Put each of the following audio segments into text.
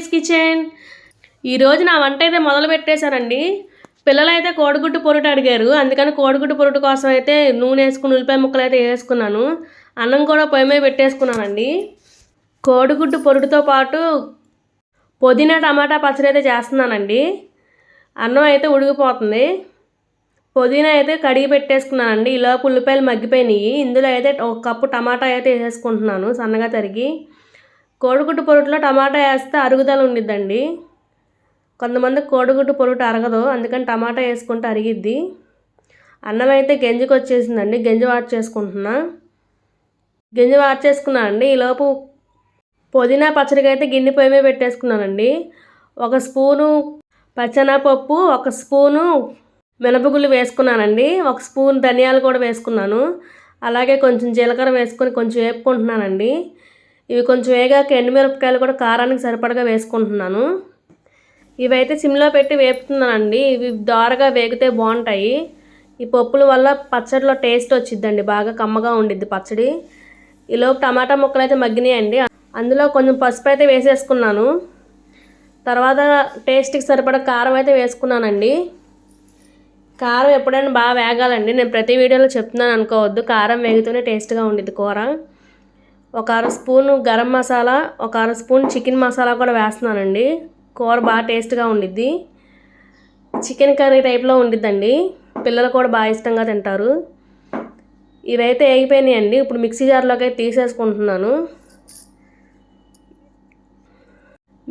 శ్రీదేవిస్ kitchen. ఈరోజు నా వంట అయితే మొదలు పెట్టేశానండి. పిల్లలైతే కోడిగుడ్డు పొరుటు అడిగారు, అందుకని కోడిగుడ్డు పొరుటు కోసం అయితే నూనె వేసుకుని ఉల్లిపాయ ముక్కలు అయితే వేసుకున్నాను. అన్నం కూడా పొయ్యి మీద పెట్టేసుకున్నానండి. కోడిగుడ్డు పొరుటుతో పాటు పుదీనా టమాటా పచ్చడి అయితే చేస్తున్నానండి. అన్నం అయితే ఉడికిపోతుంది. పుదీనా అయితే కడిగి పెట్టేసుకున్నానండి. ఈలోపు ఉల్లిపాయలు మగ్గిపోయినాయి. ఇందులో అయితే 1 కప్పు టమాటా అయితే వేసేసుకుంటున్నాను సన్నగా తరిగి. కోడిగుడ్డు పొరుటులో టమాటా వేస్తే అరుగుదల ఉండిద్దండి. కొంతమందికి కోడిగుడ్డు పొరుటు అరగదు, అందుకని టమాటా వేసుకుంటే అరిగిద్ది. అన్నం అయితే గంజికి వచ్చేసిందండి. గంజి వాట్ చేసుకున్నాను అండి. ఈలోపు పుదీనా పచ్చడికి అయితే గిన్నె పొయ్యి మీద పెట్టేసుకున్నానండి. 1 స్పూను పచ్చెనగపప్పు, 1 స్పూను మినపగుళ్ళు వేసుకున్నానండి. 1 స్పూన్ ధనియాలు కూడా వేసుకున్నాను. అలాగే కొంచెం జీలకర్ర వేసుకొని కొంచెం వేపుకుంటున్నానండి. ఇవి కొంచెం వేగాక ఎండుమిరపకాయలు కూడా కారానికి సరిపడగా వేసుకుంటున్నాను. ఇవైతే సిమ్లో పెట్టి వేపుతున్నానండి. ఇవి దోరగా వేగితే బాగుంటాయి. ఈ పప్పుల వల్ల పచ్చడిలో టేస్ట్ వచ్చిద్దండి, బాగా కమ్మగా ఉండిద్ది పచ్చడి. ఈలోపు టమాటా ముక్కలు అయితే మగ్గినాయండి. అందులో కొంచెం పసుపు అయితే వేసేసుకున్నాను. తర్వాత టేస్ట్కి సరిపడా కారం అయితే వేసుకున్నానండి. కారం ఎప్పుడైనా బాగా వేగాలండి. నేను ప్రతి వీడియోలో చెప్తున్నాను అనుకోవద్దు, కారం వేగితేనే టేస్ట్గా ఉండిద్ది కూర. 1 అర స్పూను గరం మసాలా, 1 అర స్పూన్ చికెన్ మసాలా కూడా వేస్తున్నానండి. కూర బాగా టేస్ట్గా ఉండిద్ది. చికెన్ కర్రీ టైప్లో ఉండిద్దండి. పిల్లలు కూడా బాగా ఇష్టంగా తింటారు. ఇవైతే వేగిపోయినాయండి. ఇప్పుడు మిక్సీ జార్లోకి అయితే తీసేసుకుంటున్నాను.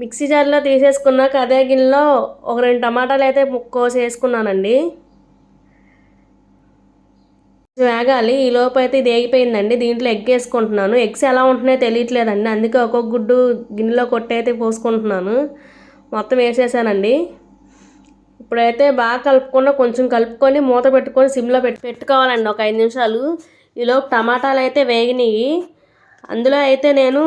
మిక్సీ జార్లో తీసేసుకున్నాక అదే గిన్నెలో 2 టమాటాలు అయితే కోసి వేసుకున్నానండి. వేగాలి. ఈ లోపు అయితే ఇది వేగిపోయిందండి. దీంట్లో ఎగ్ వేసుకుంటున్నాను. ఎగ్స్ ఎలా ఉంటున్నాయో తెలియట్లేదండి, అందుకే ఒక్కొక్క గుడ్డు గిన్నెలో కొట్టి అయితే పోసుకుంటున్నాను. మొత్తం వేసేసానండి. ఇప్పుడైతే బాగా కొంచెం కలుపుకొని మూత పెట్టుకొని సిమ్లో పెట్టుకోవాలండి 1 5 నిమిషాలు. ఈలోపు టమాటాలు అయితే వేగినాయి. అందులో అయితే నేను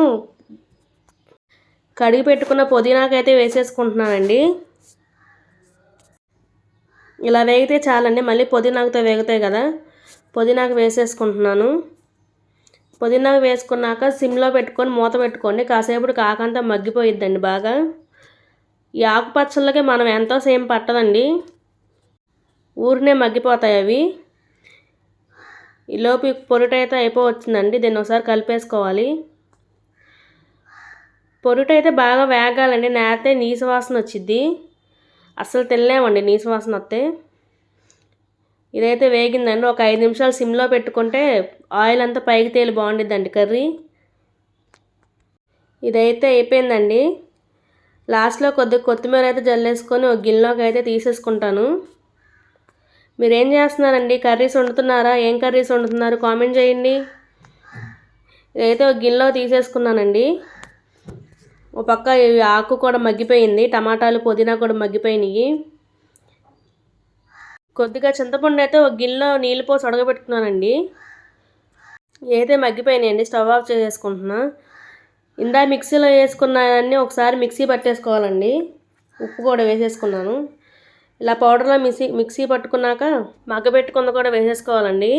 కడిగి పెట్టుకున్న పుదీనాకైతే వేసేసుకుంటున్నానండి. ఇలా వేగితే చాలండి, మళ్ళీ పుదీనాకుతో వేగుతాయి కదా. పుదీనాకు వేసేసుకుంటున్నాను. పుదీనాకు వేసుకున్నాక సిమ్లో పెట్టుకొని మూత పెట్టుకోండి. కాసేపటికి ఆకంతా మగ్గిపోయిద్దండి బాగా. ఈ ఆకుపచ్చళ్ళకి మనం ఎంతో సేమ్ పట్టదండి, ఊరినే మగ్గిపోతాయి అవి. ఈలోపు పొరుటు అయితే అయిపోవచ్చిందండి. దీన్ని ఒకసారి కలిపేసుకోవాలి. పొరుటు అయితే బాగా వేగాలండి, నేతే నీసు వాసన వచ్చిద్ది. అస్సలు తినలేమండి నీసు వాసన వస్తే. ఇదైతే వేగిందండి. 1 5 నిమిషాలు సిమ్లో పెట్టుకుంటే ఆయిల్ అంతా పైకి తేలి బాగుండిద్దండి కర్రీ. ఇదైతే అయిపోయిందండి. లాస్ట్లో కొద్దిగా కొత్తిమీర అయితే జల్లేసుకొని ఒక గిన్నెలోకి అయితే తీసేసుకుంటాను. మీరేం చేస్తున్నారండి? కర్రీస్ వండుతున్నారా? ఏం కర్రీస్ వండుతున్నారు కామెంట్ చేయండి. ఇదైతే ఒక గిన్నెలో తీసేసుకున్నానండి. ఒక పక్క ఆకు కూడా మగ్గిపోయింది, టమాటాలు పుదీనా కూడా మగ్గిపోయినాయి. కొద్దిగా చింతపండు అయితే ఒక గిన్నెలో నీళ్ళు పోసి ఉడకబెట్టుకున్నానండి. అయితే మగ్గిపోయినాయండి. Stove off చేసేసుకుంటున్నా. ఇందా మిక్సీలో వేసుకున్నాయన్నీ ఒకసారి మిక్సీ పట్టేసుకోవాలండి. ఉప్పు కూడా వేసేసుకున్నాను. ఇలా పౌడర్లో మిక్సీ పట్టుకున్నాక మగ్గబెట్టుకుంది కూడా వేసేసుకోవాలండి.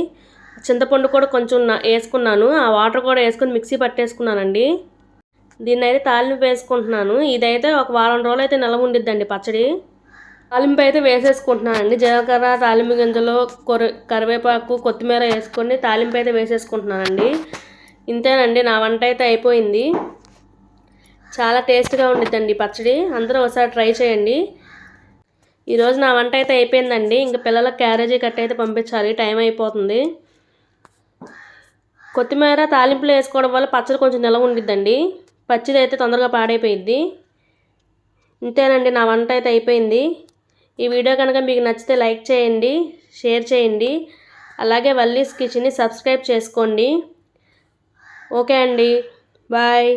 చింతపండు కూడా కొంచెం వేసుకున్నాను. ఆ వాటర్ కూడా వేసుకొని మిక్సీ పట్టేసుకున్నానండి. దీన్ని అయితే తాలింపు వేసుకుంటున్నాను. ఇదైతే 1 వారం రోజులు అయితే నిలవ ఉండిద్దండి పచ్చడి. తాలింపు అయితే వేసేసుకుంటున్నానండి. జీలకర్ర, తాలింపు గింజలు, కరివేపాకు, కొత్తిమీర వేసుకొని తాలింపు అయితే వేసేసుకుంటున్నానండి. ఇంతేనండి, నా వంట అయితే అయిపోయింది. చాలా టేస్ట్గా ఉండిద్దండి పచ్చడి. అందరూ ఒకసారి ట్రై చేయండి. ఈరోజు నా వంట అయితే అయిపోయిందండి. ఇంకా పిల్లలకు క్యారేజీ కట్ అయితే పంపించాలి, టైం అయిపోతుంది. కొత్తిమీర తాలింపులో వేసుకోవడం వల్ల పచ్చడి కొంచెం నిలవ ఉండిద్దండి. పచ్చిది అయితే తొందరగా పాడైపోయిద్ది. ఇంతేనండి, నా వంట అయితే అయిపోయింది. ఈ వీడియో కనుక మీకు నచ్చితే లైక్ చేయండి, షేర్ చేయండి. అలాగే వల్లీస్ కిచెన్ని సబ్స్క్రైబ్ చేసుకోండి. ఓకే అండి, బాయ్.